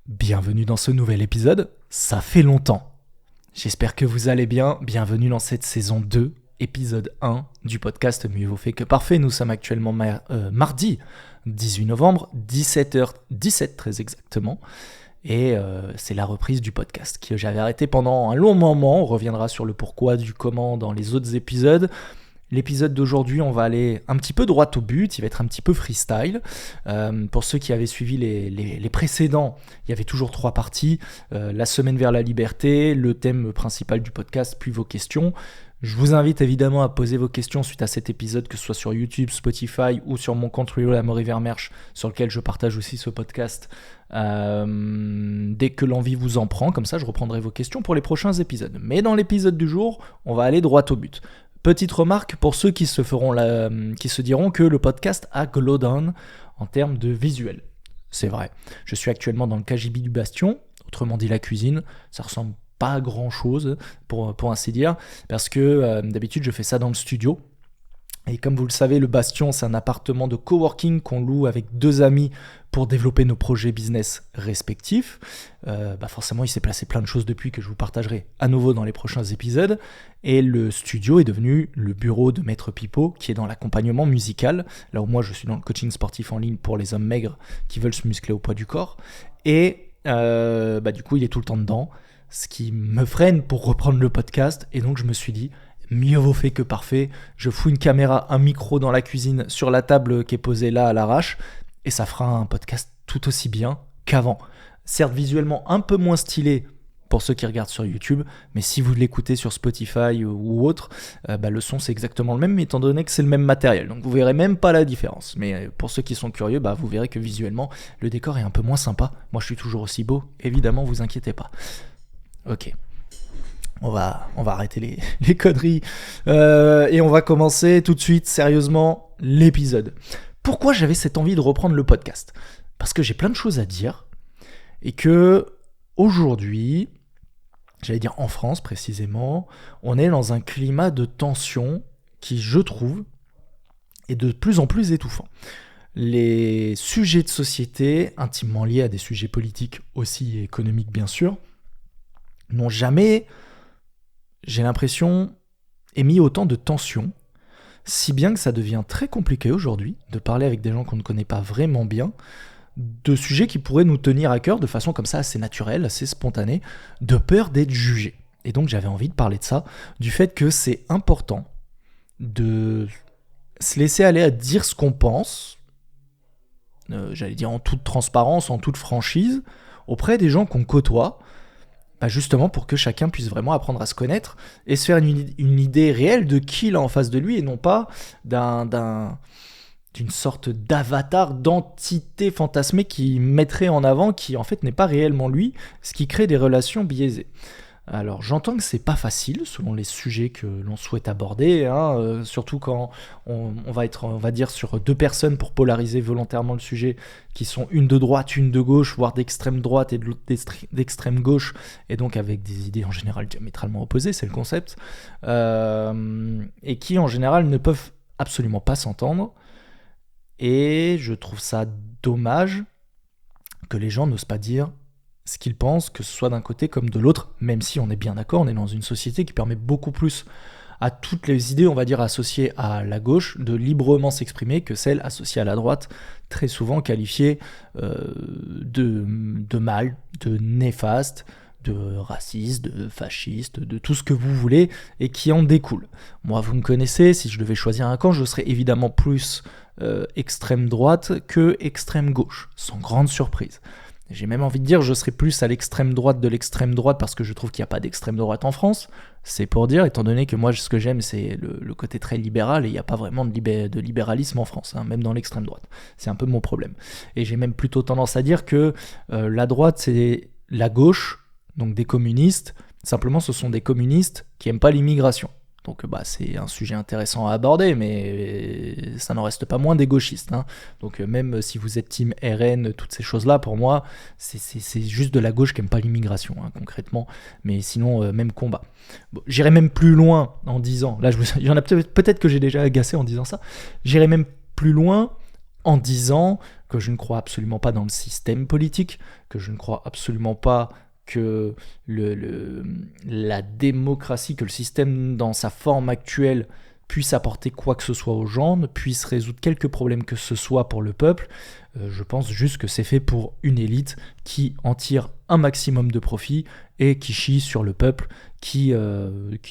Bienvenue dans ce nouvel épisode, ça fait longtemps. J'espère que vous allez bien, bienvenue dans cette saison 2, épisode 1 du podcast Mieux vaut fait que parfait. Nous sommes actuellement mardi 18 novembre, 17h17 très exactement. Et c'est la reprise du podcast que j'avais arrêté pendant un long moment. On reviendra sur le pourquoi, du comment dans les autres épisodes. L'épisode d'aujourd'hui, on va aller un petit peu droit au but, il va être un petit peu freestyle. Pour ceux qui avaient suivi les précédents, il y avait toujours 3 parties. La semaine vers la liberté, le thème principal du podcast, puis vos questions. Je vous invite évidemment à poser vos questions suite à cet épisode, que ce soit sur YouTube, Spotify ou sur mon compte Real Amaury Vermersch, sur lequel je partage aussi ce podcast. Dès que l'envie vous en prend, comme ça je reprendrai vos questions pour les prochains épisodes. Mais dans l'épisode du jour, on va aller droit au but. Petite remarque pour ceux qui se diront que le podcast a glow down en termes de visuel. C'est vrai. Je suis actuellement dans le KGB du Bastion, autrement dit la cuisine. Ça ressemble pas à grand chose pour ainsi dire, parce que d'habitude je fais ça dans le studio. Et comme vous le savez, le Bastion, c'est un appartement de coworking qu'on loue avec 2 amis pour développer nos projets business respectifs. Forcément, il s'est passé plein de choses depuis que je vous partagerai à nouveau dans les prochains épisodes. Et le studio est devenu le bureau de Maître Pipo, qui est dans l'accompagnement musical. Là où moi, je suis dans le coaching sportif en ligne pour les hommes maigres qui veulent se muscler au poids du corps. Et du coup, il est tout le temps dedans, ce qui me freine pour reprendre le podcast. Et donc, je me suis dit, mieux vaut fait que parfait. Je fous une caméra, un micro dans la cuisine sur la table qui est posée là à l'arrache et ça fera un podcast tout aussi bien qu'avant. Certes visuellement un peu moins stylé pour ceux qui regardent sur YouTube, mais si vous l'écoutez sur Spotify ou autre, le son c'est exactement le même, étant donné que c'est le même matériel. Donc vous verrez même pas la différence. Mais pour ceux qui sont curieux, vous verrez que visuellement le décor est un peu moins sympa. Moi je suis toujours aussi beau, évidemment, vous inquiétez pas. Ok. On va arrêter les conneries et on va commencer tout de suite sérieusement l'épisode. Pourquoi j'avais cette envie de reprendre le podcast ? Parce que j'ai plein de choses à dire et que aujourd'hui, j'allais dire en France précisément, on est dans un climat de tension qui, je trouve, est de plus en plus étouffant. Les sujets de société, intimement liés à des sujets politiques aussi et économiques bien sûr, n'ont jamais, j'ai l'impression, émis autant de tension, si bien que ça devient très compliqué aujourd'hui de parler avec des gens qu'on ne connaît pas vraiment bien, de sujets qui pourraient nous tenir à cœur de façon comme ça assez naturelle, assez spontanée, de peur d'être jugé. Et donc j'avais envie de parler de ça, du fait que c'est important de se laisser aller à dire ce qu'on pense, j'allais dire en toute transparence, en toute franchise, auprès des gens qu'on côtoie, justement pour que chacun puisse vraiment apprendre à se connaître et se faire une idée réelle de qui il a en face de lui et non pas d'une sorte d'avatar, d'entité fantasmée qui mettrait en avant qui en fait n'est pas réellement lui, ce qui crée des relations biaisées. Alors j'entends que c'est pas facile selon les sujets que l'on souhaite aborder, surtout quand on va dire sur 2 personnes pour polariser volontairement le sujet, qui sont une de droite, une de gauche, voire d'extrême droite et de l'autre d'extrême gauche, et donc avec des idées en général diamétralement opposées, c'est le concept, et qui en général ne peuvent absolument pas s'entendre, et je trouve ça dommage que les gens n'osent pas dire ce qu'ils pensent, que ce soit d'un côté comme de l'autre, même si on est bien d'accord, on est dans une société qui permet beaucoup plus à toutes les idées, on va dire, associées à la gauche, de librement s'exprimer que celles associées à la droite, très souvent qualifiées de mal, de néfaste, de raciste, de fasciste, de tout ce que vous voulez, et qui en découle. Moi, vous me connaissez, si je devais choisir un camp, je serais évidemment plus extrême droite que extrême gauche, sans grande surprise. J'ai même envie de dire je serais plus à l'extrême droite de l'extrême droite parce que je trouve qu'il n'y a pas d'extrême droite en France. C'est pour dire, étant donné que moi ce que j'aime c'est le côté très libéral et il n'y a pas vraiment de libéralisme en France, même dans l'extrême droite. C'est un peu mon problème. Et j'ai même plutôt tendance à dire que la droite c'est la gauche, donc des communistes. Simplement ce sont des communistes qui n'aiment pas l'immigration. Donc c'est un sujet intéressant à aborder, mais ça n'en reste pas moins des gauchistes. Donc même si vous êtes team RN, toutes ces choses-là, pour moi, c'est juste de la gauche qui n'aime pas l'immigration, concrètement. Mais sinon, même combat. Bon, j'irai même plus loin en disant, là il y en a peut-être que j'ai déjà agacé en disant ça, j'irai même plus loin en disant que je ne crois absolument pas dans le système politique, que je ne crois absolument pas que la démocratie, que le système dans sa forme actuelle puisse apporter quoi que ce soit aux gens, ne puisse résoudre quelques problèmes que ce soit pour le peuple. Je pense juste que c'est fait pour une élite qui en tire un maximum de profit et qui chie sur le peuple, qui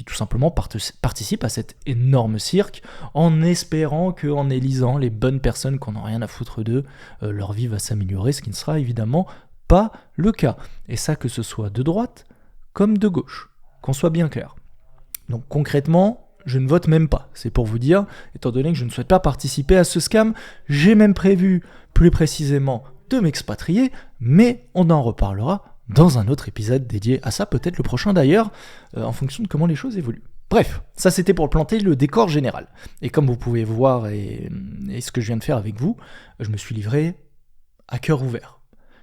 tout simplement participe à cet énorme cirque en espérant qu'en élisant les bonnes personnes qu'on n'a rien à foutre d'eux, leur vie va s'améliorer, ce qui ne sera évidemment pas le cas. Et ça, que ce soit de droite comme de gauche, qu'on soit bien clair. Donc concrètement, je ne vote même pas, c'est pour vous dire, étant donné que je ne souhaite pas participer à ce scam, j'ai même prévu plus précisément de m'expatrier, mais on en reparlera dans un autre épisode dédié à ça, peut-être le prochain d'ailleurs, en fonction de comment les choses évoluent. Bref, ça c'était pour planter le décor général. Et comme vous pouvez voir, et ce que je viens de faire avec vous, je me suis livré à cœur ouvert.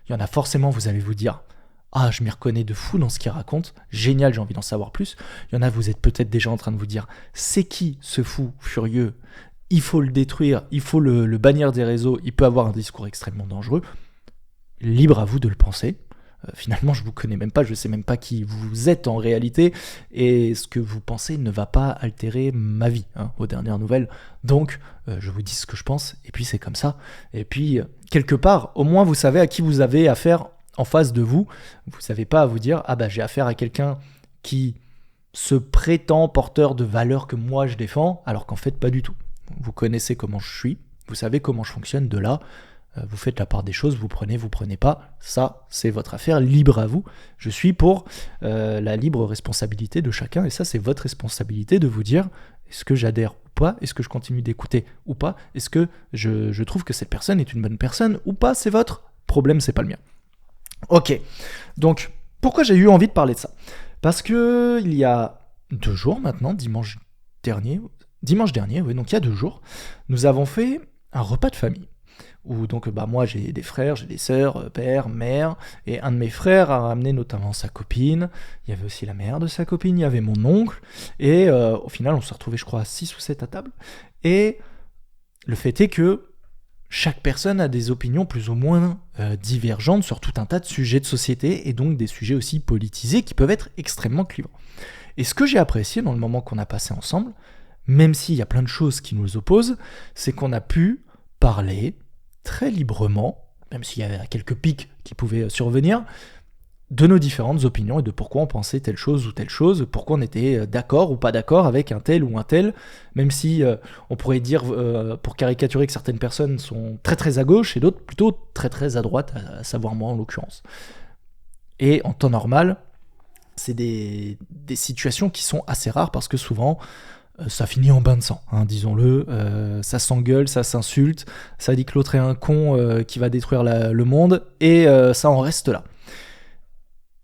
Il y en a forcément, vous allez vous dire, ah, je m'y reconnais de fou dans ce qu'il raconte, génial, j'ai envie d'en savoir plus. Il y en a, vous êtes peut-être déjà en train de vous dire, c'est qui ce fou furieux ? Il faut le détruire, il faut le bannir des réseaux, il peut avoir un discours extrêmement dangereux. Libre à vous de le penser. Finalement, je vous connais même pas, je sais même pas qui vous êtes en réalité, et ce que vous pensez ne va pas altérer ma vie, aux dernières nouvelles. Donc, je vous dis ce que je pense, et puis c'est comme ça. Et puis, quelque part, au moins vous savez à qui vous avez affaire en face de vous. Vous savez pas à vous dire, ah bah j'ai affaire à quelqu'un qui se prétend porteur de valeurs que moi je défends, alors qu'en fait pas du tout. Vous connaissez comment je suis, vous savez comment je fonctionne, de là, vous faites la part des choses, vous prenez pas, ça c'est votre affaire, libre à vous. Je suis pour la libre responsabilité de chacun, et ça c'est votre responsabilité de vous dire, est-ce que j'adhère ou pas, est-ce que je continue d'écouter ou pas, est-ce que je trouve que cette personne est une bonne personne ou pas, c'est votre problème, c'est pas le mien. Ok, donc pourquoi j'ai eu envie de parler de ça ? Parce que il y a 2 jours maintenant, dimanche dernier, oui, donc il y a 2 jours, nous avons fait un repas de famille. Où donc moi j'ai des frères, j'ai des sœurs, père, mère, et un de mes frères a ramené notamment sa copine, il y avait aussi la mère de sa copine, il y avait mon oncle, et au final on s'est retrouvés je crois à 6 ou 7 à table, et le fait est que chaque personne a des opinions plus ou moins divergentes sur tout un tas de sujets de société, et donc des sujets aussi politisés qui peuvent être extrêmement clivants. Et ce que j'ai apprécié dans le moment qu'on a passé ensemble, même s'il y a plein de choses qui nous opposent, c'est qu'on a pu parler très librement, même s'il y avait quelques pics qui pouvaient survenir, de nos différentes opinions et de pourquoi on pensait telle chose ou telle chose, pourquoi on était d'accord ou pas d'accord avec un tel ou un tel, même si on pourrait dire, pour caricaturer, que certaines personnes sont très très à gauche et d'autres plutôt très très à droite, à savoir moi en l'occurrence. Et en temps normal, c'est des situations qui sont assez rares parce que souvent, ça finit en bain de sang, disons-le, ça s'engueule, ça s'insulte, ça dit que l'autre est un con qui va détruire le monde, et ça en reste là.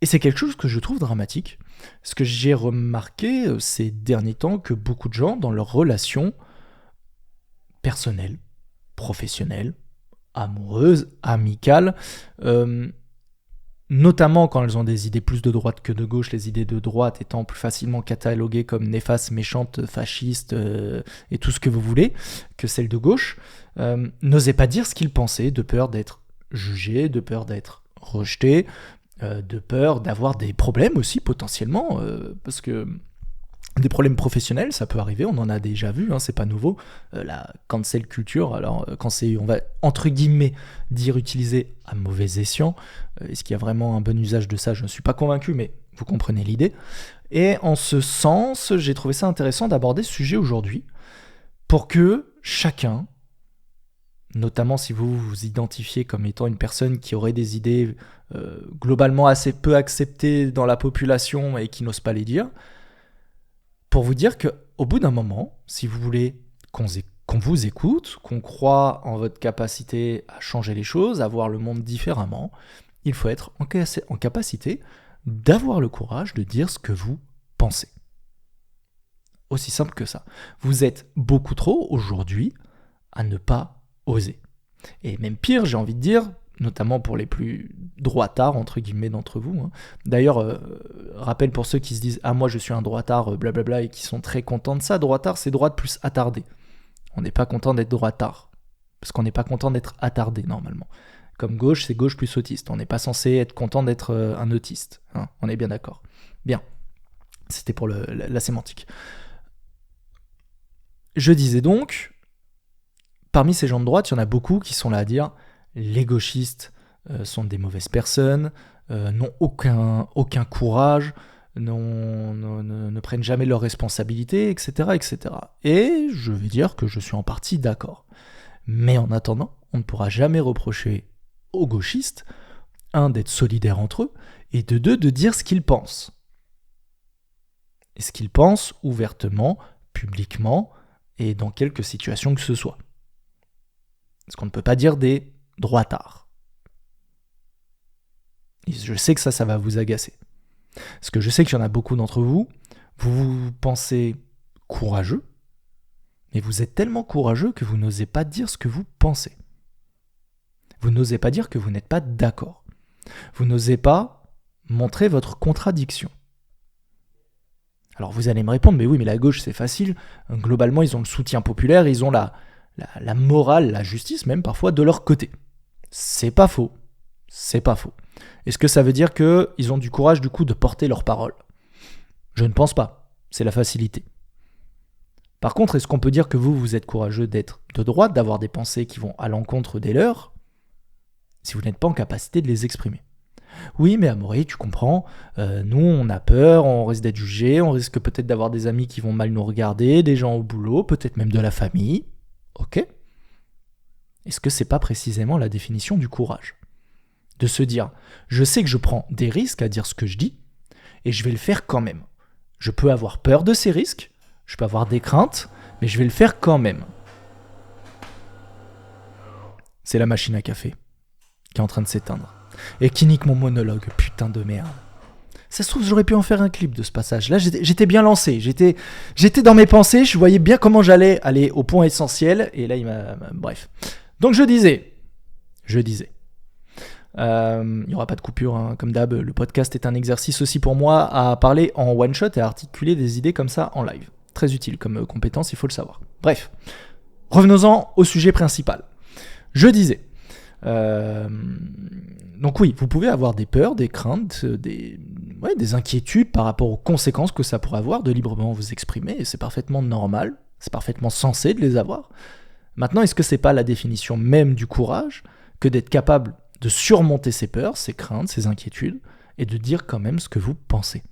Et c'est quelque chose que je trouve dramatique, parce que j'ai remarqué ces derniers temps que beaucoup de gens, dans leurs relations personnelles, professionnelles, amoureuses, amicales, notamment quand elles ont des idées plus de droite que de gauche, les idées de droite étant plus facilement cataloguées comme néfastes, méchantes, fascistes et tout ce que vous voulez, que celles de gauche, n'osaient pas dire ce qu'ils pensaient, de peur d'être jugés, de peur d'être rejetés, de peur d'avoir des problèmes aussi potentiellement, parce que des problèmes professionnels, ça peut arriver, on en a déjà vu, c'est pas nouveau, la cancel culture, alors quand c'est, on va entre guillemets dire utilisé à mauvais escient, est-ce qu'il y a vraiment un bon usage de ça ? Je ne suis pas convaincu, mais vous comprenez l'idée. Et en ce sens, j'ai trouvé ça intéressant d'aborder ce sujet aujourd'hui, pour que chacun, notamment si vous vous identifiez comme étant une personne qui aurait des idées globalement assez peu acceptées dans la population et qui n'ose pas les dire, pour vous dire qu'au bout d'un moment, si vous voulez qu'on vous écoute, qu'on croit en votre capacité à changer les choses, à voir le monde différemment, il faut être en capacité d'avoir le courage de dire ce que vous pensez. Aussi simple que ça. Vous êtes beaucoup trop aujourd'hui à ne pas oser. Et même pire, j'ai envie de dire, notamment pour les plus droitards, entre guillemets, d'entre vous. D'ailleurs, rappel pour ceux qui se disent « Ah, moi, je suis un droitard, blablabla », et qui sont très contents de ça. Droitard, c'est droite plus attardé. On n'est pas content d'être droitard. Parce qu'on n'est pas content d'être attardé, normalement. Comme gauche, c'est gauche plus autiste. On n'est pas censé être content d'être un autiste. Hein, on est bien d'accord. Bien. C'était pour la sémantique. Je disais donc, parmi ces gens de droite, il y en a beaucoup qui sont là à dire les gauchistes sont des mauvaises personnes, n'ont aucun courage, ne prennent jamais leurs responsabilités, etc., etc. Et je vais dire que je suis en partie d'accord. Mais en attendant, on ne pourra jamais reprocher aux gauchistes, un, d'être solidaires entre eux, et de deux, de dire ce qu'ils pensent. Et ce qu'ils pensent ouvertement, publiquement, et dans quelque situation que ce soit. Ce qu'on ne peut pas dire des droitards. Et je sais que ça va vous agacer. Parce que je sais qu'il y en a beaucoup d'entre vous, vous pensez courageux, mais vous êtes tellement courageux que vous n'osez pas dire ce que vous pensez. Vous n'osez pas dire que vous n'êtes pas d'accord. Vous n'osez pas montrer votre contradiction. Alors vous allez me répondre, mais oui, mais la gauche c'est facile. Globalement, ils ont le soutien populaire, ils ont la morale, la justice même parfois de leur côté. C'est pas faux. C'est pas faux. Est-ce que ça veut dire qu'ils ont du courage du coup de porter leurs paroles ? Je ne pense pas. C'est la facilité. Par contre, est-ce qu'on peut dire que vous êtes courageux d'être de droite, d'avoir des pensées qui vont à l'encontre des leurs, si vous n'êtes pas en capacité de les exprimer ? Oui, mais Amaury, tu comprends, nous on a peur, on risque d'être jugé, on risque peut-être d'avoir des amis qui vont mal nous regarder, des gens au boulot, peut-être même de la famille. Ok. Est-ce que c'est pas précisément la définition du courage ? De se dire, je sais que je prends des risques à dire ce que je dis, et je vais le faire quand même. Je peux avoir peur de ces risques, je peux avoir des craintes, mais je vais le faire quand même. C'est la machine à café qui est en train de s'éteindre. Et qui nique mon monologue, putain de merde. Ça se trouve, j'aurais pu en faire un clip de ce passage. Là, j'étais bien lancé. J'étais dans mes pensées. Je voyais bien comment j'allais aller au point essentiel. Et là, bref. Donc, je disais. Il n'y aura pas de coupure, hein, comme d'hab. Le podcast est un exercice aussi pour moi à parler en one-shot et à articuler des idées comme ça en live. Très utile comme compétence, il faut le savoir. Bref. Revenons-en au sujet principal. Je disais. Donc oui, vous pouvez avoir des peurs, des craintes, des inquiétudes par rapport aux conséquences que ça pourrait avoir de librement vous exprimer, et c'est parfaitement normal, c'est parfaitement sensé de les avoir. Maintenant, est-ce que c'est pas la définition même du courage que d'être capable de surmonter ses peurs, ses craintes, ses inquiétudes, et de dire quand même ce que vous pensez ?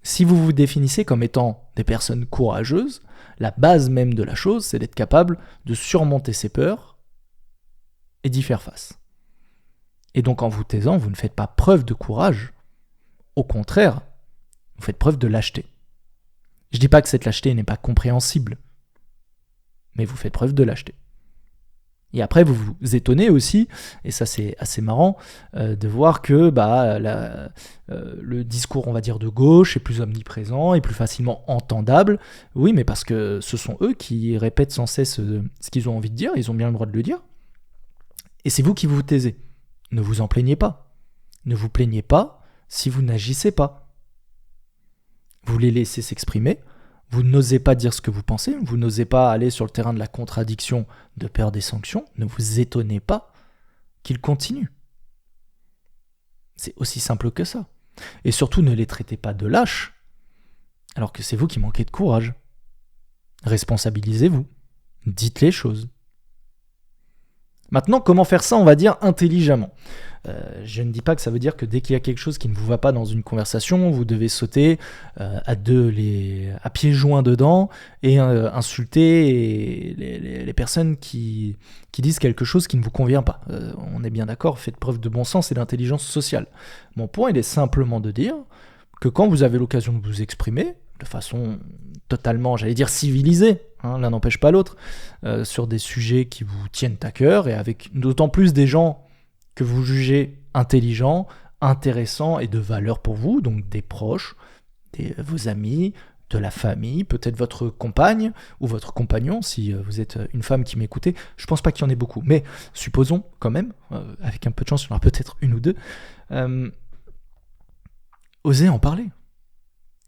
Si vous vous définissez comme étant des personnes courageuses, la base même de la chose, c'est d'être capable de surmonter ses peurs et d'y faire face. Et donc en vous taisant, vous ne faites pas preuve de courage. Au contraire, vous faites preuve de lâcheté. Je ne dis pas que cette lâcheté n'est pas compréhensible, mais vous faites preuve de lâcheté. Et après, vous vous étonnez aussi, et ça c'est assez marrant, de voir que le discours, on va dire, de gauche est plus omniprésent et plus facilement entendable. Oui, mais parce que ce sont eux qui répètent sans cesse ce qu'ils ont envie de dire, ils ont bien le droit de le dire. Et c'est vous qui vous taisez. Ne vous en plaignez pas. Ne vous plaignez pas si vous n'agissez pas. Vous les laissez s'exprimer, vous n'osez pas dire ce que vous pensez, vous n'osez pas aller sur le terrain de la contradiction de peur des sanctions, ne vous étonnez pas qu'ils continuent. C'est aussi simple que ça. Et surtout, ne les traitez pas de lâches, alors que c'est vous qui manquez de courage. Responsabilisez-vous. Dites les choses. Maintenant, comment faire ça, on va dire, intelligemment ? Je ne dis pas que ça veut dire que dès qu'il y a quelque chose qui ne vous va pas dans une conversation, vous devez sauter à pieds joints dedans et insulter les personnes qui disent quelque chose qui ne vous convient pas. On est bien d'accord, faites preuve de bon sens et d'intelligence sociale. Mon point, il est simplement de dire que quand vous avez l'occasion de vous exprimer, de façon totalement, j'allais dire, civilisée, l'un n'empêche pas l'autre, sur des sujets qui vous tiennent à cœur et avec d'autant plus des gens que vous jugez intelligents, intéressants et de valeur pour vous, donc des proches, vos amis, de la famille, peut-être votre compagne ou votre compagnon, si vous êtes une femme qui m'écoutez. Je pense pas qu'il y en ait beaucoup, mais supposons quand même, avec un peu de chance, il y en aura peut-être une ou deux, osez en parler.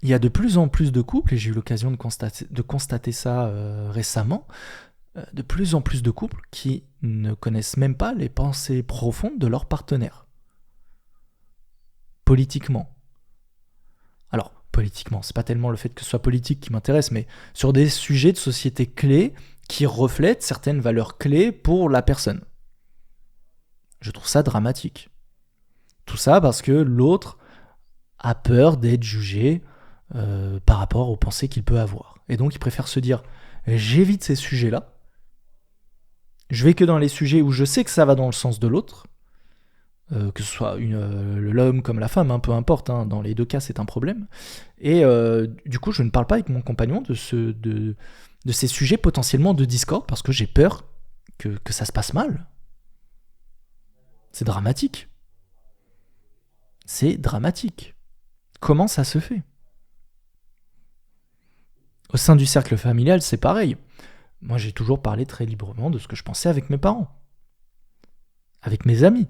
Il y a de plus en plus de couples, et j'ai eu l'occasion de constater ça récemment, de plus en plus de couples qui ne connaissent même pas les pensées profondes de leur partenaire. Politiquement. Alors, politiquement, c'est pas tellement le fait que ce soit politique qui m'intéresse, mais sur des sujets de société clés qui reflètent certaines valeurs clés pour la personne. Je trouve ça dramatique. Tout ça parce que l'autre a peur d'être jugé par rapport aux pensées qu'il peut avoir. Et donc il préfère se dire, j'évite ces sujets-là, je vais que dans les sujets où je sais que ça va dans le sens de l'autre, que ce soit l'homme comme la femme, peu importe, dans les deux cas c'est un problème. Et du coup je ne parle pas avec mon compagnon de ces sujets potentiellement de discorde parce que j'ai peur que ça se passe mal. C'est dramatique. C'est dramatique. Comment ça se fait ? Au sein du cercle familial, c'est pareil. Moi, j'ai toujours parlé très librement de ce que je pensais avec mes parents, avec mes amis.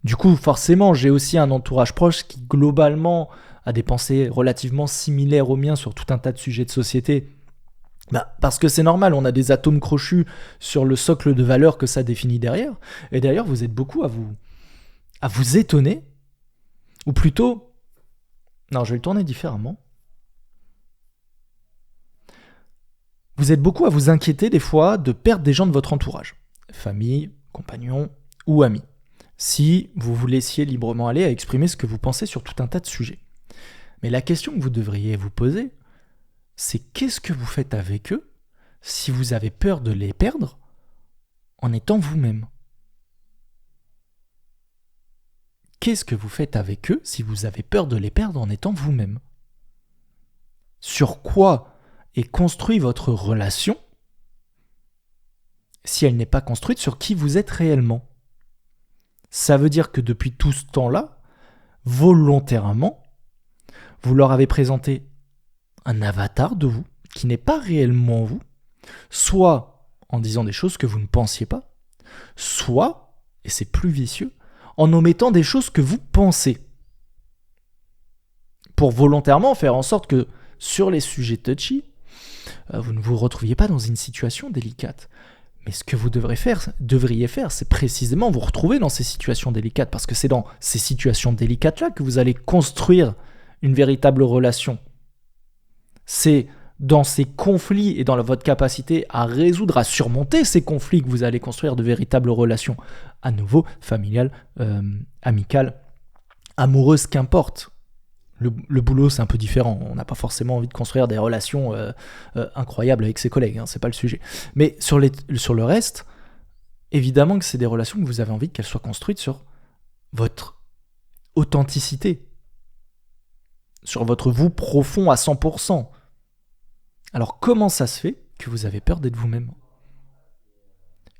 Du coup, forcément, j'ai aussi un entourage proche qui, globalement, a des pensées relativement similaires aux miens sur tout un tas de sujets de société. Parce que c'est normal, on a des atomes crochus sur le socle de valeurs que ça définit derrière. Et d'ailleurs, vous êtes beaucoup à vous étonner, ou plutôt... Non, je vais le tourner différemment. Vous êtes beaucoup à vous inquiéter des fois de perdre des gens de votre entourage, famille, compagnons ou amis, si vous vous laissiez librement aller à exprimer ce que vous pensez sur tout un tas de sujets. Mais la question que vous devriez vous poser, c'est qu'est-ce que vous faites avec eux si vous avez peur de les perdre en étant vous-même ? Qu'est-ce que vous faites avec eux si vous avez peur de les perdre en étant vous-même ? Sur quoi est construite votre relation si elle n'est pas construite sur qui vous êtes réellement ? Ça veut dire que depuis tout ce temps-là, volontairement, vous leur avez présenté un avatar de vous qui n'est pas réellement vous, soit en disant des choses que vous ne pensiez pas, soit, et c'est plus vicieux, en omettant des choses que vous pensez, pour volontairement faire en sorte que sur les sujets touchy, vous ne vous retrouviez pas dans une situation délicate. Mais ce que vous devriez faire, c'est précisément vous retrouver dans ces situations délicates, parce que c'est dans ces situations délicates-là que vous allez construire une véritable relation. C'est dans ces conflits et dans votre capacité à résoudre, à surmonter ces conflits que vous allez construire de véritables relations, à nouveau, familiales, amicales, amoureuses, qu'importe. Le boulot, c'est un peu différent. On n'a pas forcément envie de construire des relations incroyables avec ses collègues, c'est pas le sujet. Mais sur le reste, évidemment que c'est des relations que vous avez envie qu'elles soient construites sur votre authenticité, sur votre vous profond à 100%. Alors comment ça se fait que vous avez peur d'être vous-même ?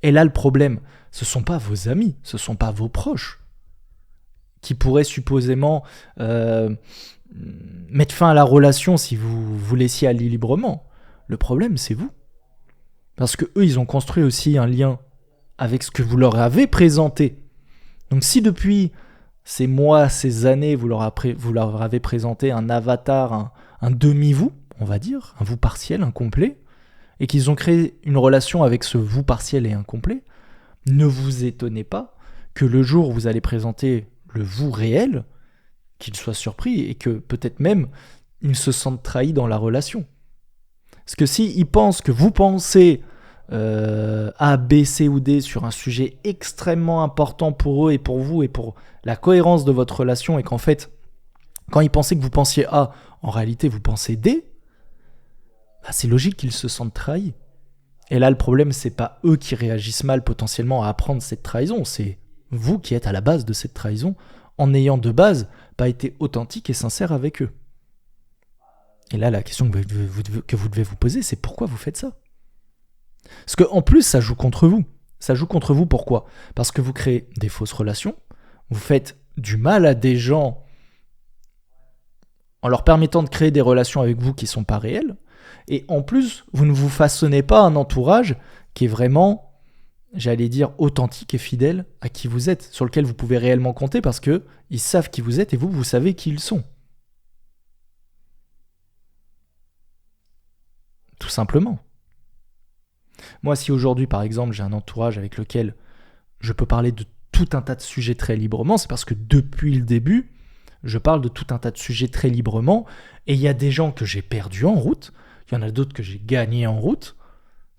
Et là, le problème, ce ne sont pas vos amis, ce ne sont pas vos proches qui pourraient supposément mettre fin à la relation si vous vous laissiez aller librement. Le problème, c'est vous. Parce que eux, ils ont construit aussi un lien avec ce que vous leur avez présenté. Donc si depuis ces mois, ces années, vous leur avez présenté un avatar, un demi-vous, on va dire, un vous partiel, incomplet, et qu'ils ont créé une relation avec ce vous partiel et incomplet, ne vous étonnez pas que le jour où vous allez présenter le vous réel, qu'il soit surpris et que peut-être même il se sente trahi dans la relation. Parce que s'il pense que vous pensez A, B, C ou D sur un sujet extrêmement important pour eux et pour vous et pour la cohérence de votre relation, et qu'en fait, quand il pensait que vous pensiez A, en réalité vous pensez D, c'est logique qu'ils se sentent trahis. Et là, le problème, c'est pas eux qui réagissent mal potentiellement à apprendre cette trahison, c'est vous qui êtes à la base de cette trahison, en n'ayant de base pas été authentique et sincère avec eux. Et là, la question que vous devez vous poser, c'est pourquoi vous faites ça ? Parce qu'en plus, ça joue contre vous. Ça joue contre vous pourquoi ? Parce que vous créez des fausses relations, vous faites du mal à des gens en leur permettant de créer des relations avec vous qui ne sont pas réelles, et en plus, vous ne vous façonnez pas un entourage qui est vraiment, j'allais dire, authentique et fidèle à qui vous êtes, sur lequel vous pouvez réellement compter parce qu'ils savent qui vous êtes et vous savez qui ils sont. Tout simplement. Moi, si aujourd'hui, par exemple, j'ai un entourage avec lequel je peux parler de tout un tas de sujets très librement, c'est parce que depuis le début, je parle de tout un tas de sujets très librement, et il y a des gens que j'ai perdus en route, il y en a d'autres que j'ai gagnés en route,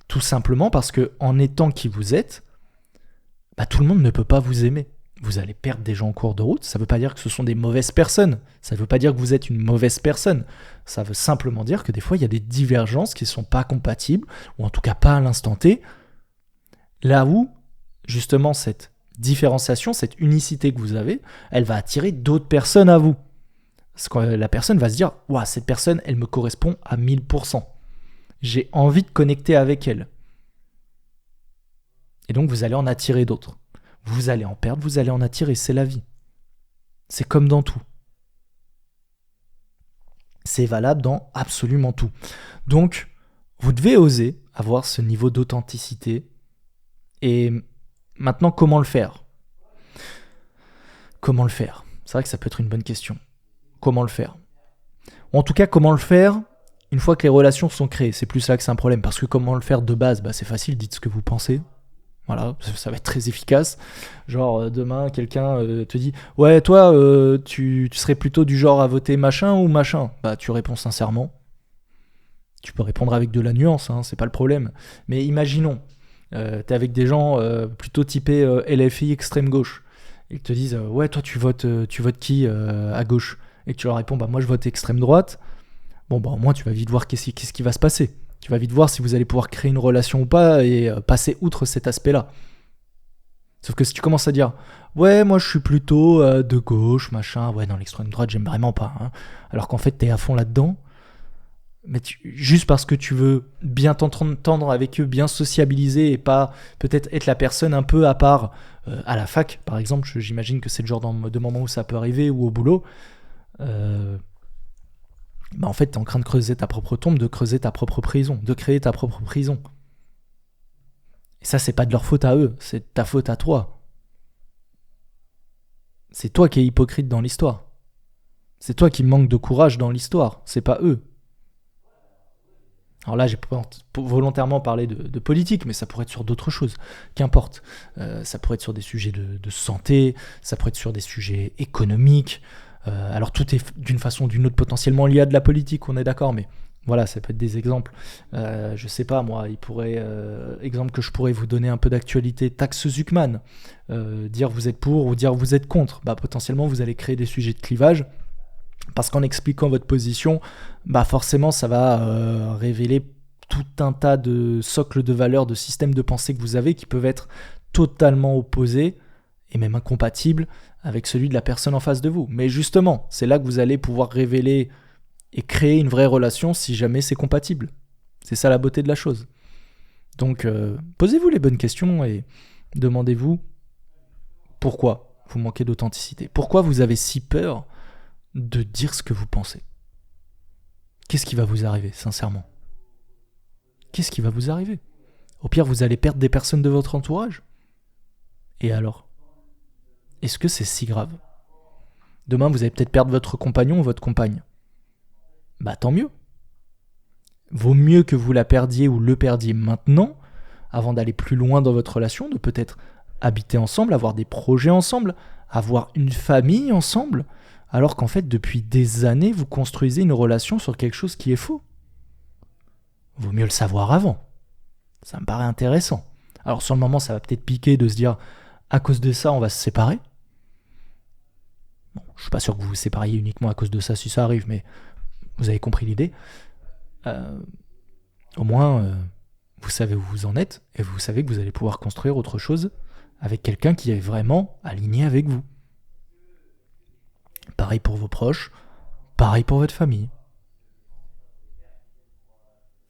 tout simplement parce que en étant qui vous êtes, tout le monde ne peut pas vous aimer. Vous allez perdre des gens en cours de route, ça ne veut pas dire que ce sont des mauvaises personnes, ça ne veut pas dire que vous êtes une mauvaise personne, ça veut simplement dire que des fois il y a des divergences qui ne sont pas compatibles, ou en tout cas pas à l'instant T, là où justement cette différenciation, cette unicité que vous avez, elle va attirer d'autres personnes à vous. Parce que la personne va se dire, ouah, cette personne, elle me correspond à 1000%. J'ai envie de connecter avec elle. Et donc vous allez en attirer d'autres. Vous allez en perdre, vous allez en attirer, c'est la vie. C'est comme dans tout. C'est valable dans absolument tout. Donc, vous devez oser avoir ce niveau d'authenticité. Et maintenant, comment le faire ? Comment le faire ? C'est vrai que ça peut être une bonne question. Comment le faire ? Ou en tout cas, comment le faire une fois que les relations sont créées ? C'est plus là que c'est un problème. Parce que comment le faire de base ? C'est facile, dites ce que vous pensez. Voilà, ça va être très efficace. Genre, demain, quelqu'un te dit « Ouais, toi, tu serais plutôt du genre à voter machin ou machin ?» Tu réponds sincèrement. Tu peux répondre avec de la nuance, c'est pas le problème. Mais imaginons, t'es avec des gens plutôt typés LFI extrême gauche. Ils te disent « Ouais, toi, tu votes qui à gauche ?» Et tu leur réponds « Moi, je vote extrême droite. » Bon, au moins, tu vas vite voir qu'est-ce qui va se passer. Tu vas vite voir si vous allez pouvoir créer une relation ou pas et passer outre cet aspect-là. Sauf que si tu commences à dire « Ouais, moi je suis plutôt de gauche, machin, ouais, non, l'extrême droite, j'aime vraiment pas. » Alors qu'en fait, t'es à fond là-dedans. Mais juste parce que tu veux bien t'entendre avec eux, bien sociabiliser et pas peut-être être la personne un peu à part à la fac, par exemple, j'imagine que c'est le genre de moment où ça peut arriver, ou au boulot. En fait, t'es en train de creuser ta propre tombe, de creuser ta propre prison, de créer ta propre prison. Et ça, c'est pas de leur faute à eux, c'est de ta faute à toi. C'est toi qui es hypocrite dans l'histoire. C'est toi qui manque de courage dans l'histoire, c'est pas eux. Alors là, j'ai volontairement parlé de politique, mais ça pourrait être sur d'autres choses. Qu'importe. Ça pourrait être sur des sujets de santé, ça pourrait être sur des sujets économiques. Alors tout est d'une façon ou d'une autre potentiellement lié à de la politique, on est d'accord, mais voilà, ça peut être des exemples. Je sais pas, moi, exemple que je pourrais vous donner un peu d'actualité, taxe Zuckman. Dire vous êtes pour ou dire vous êtes contre. Potentiellement, vous allez créer des sujets de clivage. Parce qu'en expliquant votre position, forcément, ça va révéler tout un tas de socles de valeurs, de systèmes de pensée que vous avez qui peuvent être totalement opposés et même incompatibles avec celui de la personne en face de vous. Mais justement, c'est là que vous allez pouvoir révéler et créer une vraie relation si jamais c'est compatible. C'est ça la beauté de la chose. Donc, posez-vous les bonnes questions et demandez-vous pourquoi vous manquez d'authenticité. Pourquoi vous avez si peur de dire ce que vous pensez. Qu'est-ce qui va vous arriver, sincèrement ? Qu'est-ce qui va vous arriver ? Au pire, vous allez perdre des personnes de votre entourage. Et alors ? Est-ce que c'est si grave ? Demain, vous allez peut-être perdre votre compagnon ou votre compagne. Tant mieux. Vaut mieux que vous la perdiez ou le perdiez maintenant, avant d'aller plus loin dans votre relation, de peut-être habiter ensemble, avoir des projets ensemble, avoir une famille ensemble, alors qu'en fait, depuis des années, vous construisez une relation sur quelque chose qui est faux. Vaut mieux le savoir avant. Ça me paraît intéressant. Alors sur le moment, ça va peut-être piquer de se dire, à cause de ça, on va se séparer. Bon, je suis pas sûr que vous vous sépariez uniquement à cause de ça, si ça arrive, mais vous avez compris l'idée. Au moins, vous savez où vous en êtes, et vous savez que vous allez pouvoir construire autre chose avec quelqu'un qui est vraiment aligné avec vous. Pareil pour vos proches, pareil pour votre famille.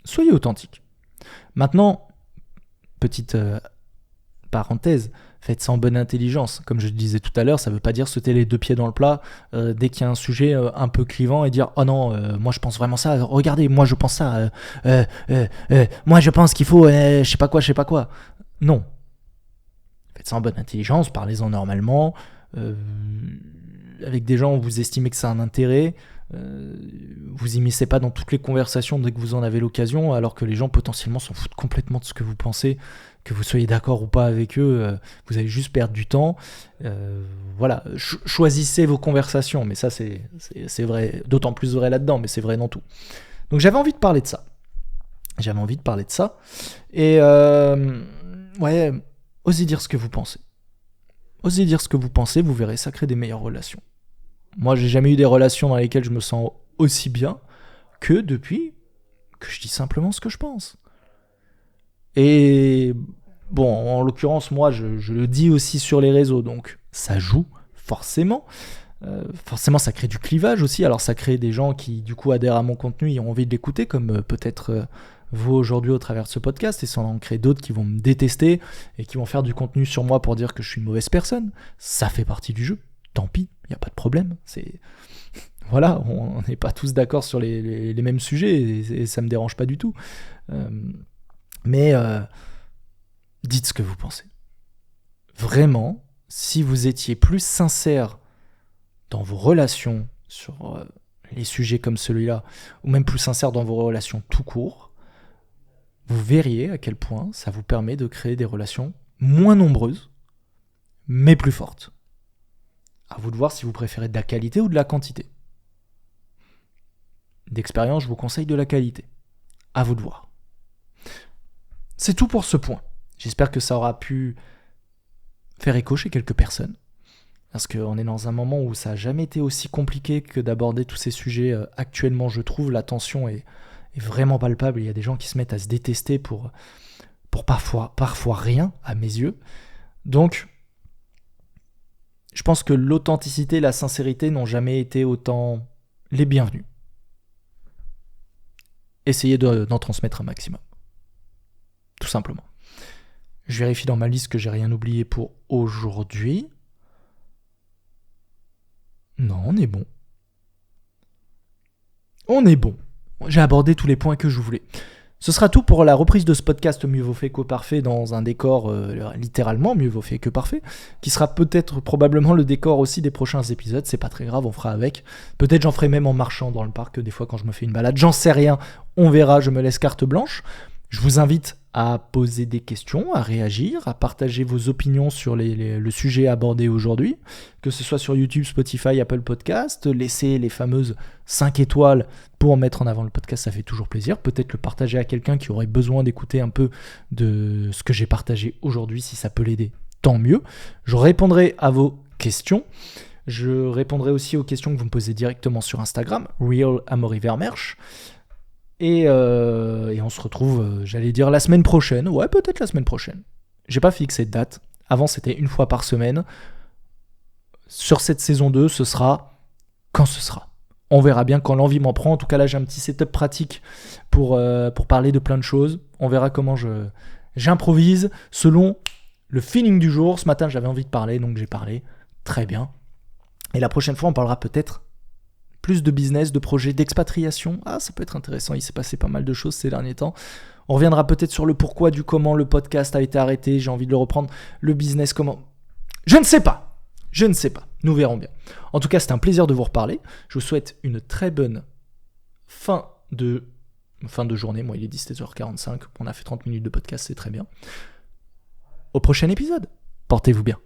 Soyez authentique. Maintenant, petite parenthèse, faites ça en bonne intelligence. Comme je le disais tout à l'heure, ça ne veut pas dire sauter les deux pieds dans le plat dès qu'il y a un sujet un peu clivant et dire « Oh non, moi je pense vraiment ça, regardez, moi je pense ça, moi je pense qu'il faut je sais pas quoi. » Non. Faites ça en bonne intelligence, parlez-en normalement, avec des gens où vous estimez que ça a un intérêt, vous immiscez pas dans toutes les conversations dès que vous en avez l'occasion, alors que les gens potentiellement s'en foutent complètement de ce que vous pensez, que vous soyez d'accord ou pas avec eux, vous allez juste perdre du temps. Voilà, choisissez vos conversations, mais ça c'est vrai, d'autant plus vrai là-dedans, mais c'est vrai dans tout. Donc j'avais envie de parler de ça. Et ouais, osez dire ce que vous pensez. Osez dire ce que vous pensez, vous verrez, ça crée des meilleures relations. Moi, j'ai jamais eu des relations dans lesquelles je me sens aussi bien que depuis que je dis simplement ce que je pense. Et bon, en l'occurrence, moi, je le dis aussi sur les réseaux, donc ça joue, forcément. Forcément, ça crée du clivage aussi. Alors, ça crée des gens qui, du coup, adhèrent à mon contenu et ont envie de l'écouter, comme peut-être vous aujourd'hui au travers de ce podcast. Et ça en crée d'autres qui vont me détester et qui vont faire du contenu sur moi pour dire que je suis une mauvaise personne. Ça fait partie du jeu. Tant pis, il n'y a pas de problème. Voilà, on n'est pas tous d'accord sur les mêmes sujets et ça ne me dérange pas du tout. Mais dites ce que vous pensez. Vraiment, si vous étiez plus sincère dans vos relations sur les sujets comme celui-là, ou même plus sincère dans vos relations tout court, vous verriez à quel point ça vous permet de créer des relations moins nombreuses, mais plus fortes. À vous de voir si vous préférez de la qualité ou de la quantité. D'expérience, je vous conseille de la qualité. À vous de voir. C'est tout pour ce point. J'espère que ça aura pu faire écho chez quelques personnes. Parce qu'on est dans un moment où ça n'a jamais été aussi compliqué que d'aborder tous ces sujets. Actuellement, je trouve, la tension est vraiment palpable. Il y a des gens qui se mettent à se détester pour parfois rien, à mes yeux. Donc, je pense que l'authenticité et la sincérité n'ont jamais été autant les bienvenus. Essayez d'en transmettre un maximum. Tout simplement. Je vérifie dans ma liste que j'ai rien oublié pour aujourd'hui. Non, on est bon. On est bon. J'ai abordé tous les points que je voulais. Ce sera tout pour la reprise de ce podcast Mieux vaut fait que parfait dans un décor littéralement mieux vaut fait que parfait, qui sera peut-être probablement le décor aussi des prochains épisodes, c'est pas très grave, on fera avec. Peut-être j'en ferai même en marchant dans le parc des fois quand je me fais une balade, j'en sais rien, on verra, je me laisse carte blanche. Je vous invite à poser des questions, à réagir, à partager vos opinions sur le sujet abordé aujourd'hui, que ce soit sur YouTube, Spotify, Apple Podcast, laissez les fameuses 5 étoiles pour mettre en avant le podcast, ça fait toujours plaisir. Peut-être le partager à quelqu'un qui aurait besoin d'écouter un peu de ce que j'ai partagé aujourd'hui, si ça peut l'aider, tant mieux. Je répondrai à vos questions. Je répondrai aussi aux questions que vous me posez directement sur Instagram, RealAmauryVermersch. Et on se retrouve, j'allais dire la semaine prochaine. Ouais, peut-être la semaine prochaine. J'ai pas fixé de date. Avant, c'était une fois par semaine. Sur cette saison 2, ce sera quand ce sera. On verra bien quand l'envie m'en prend. En tout cas, là, j'ai un petit setup pratique pour parler de plein de choses. On verra comment j'improvise selon le feeling du jour. Ce matin, j'avais envie de parler, donc j'ai parlé. Très bien. Et la prochaine fois, on parlera peut-être plus de business, de projets, d'expatriation. Ah, ça peut être intéressant, il s'est passé pas mal de choses ces derniers temps. On reviendra peut-être sur le pourquoi du comment le podcast a été arrêté, j'ai envie de le reprendre. Le business, comment... Je ne sais pas, nous verrons bien. En tout cas, c'était un plaisir de vous reparler. Je vous souhaite une très bonne fin de journée. Moi, il est 17h45, on a fait 30 minutes de podcast, c'est très bien. Au prochain épisode, portez-vous bien.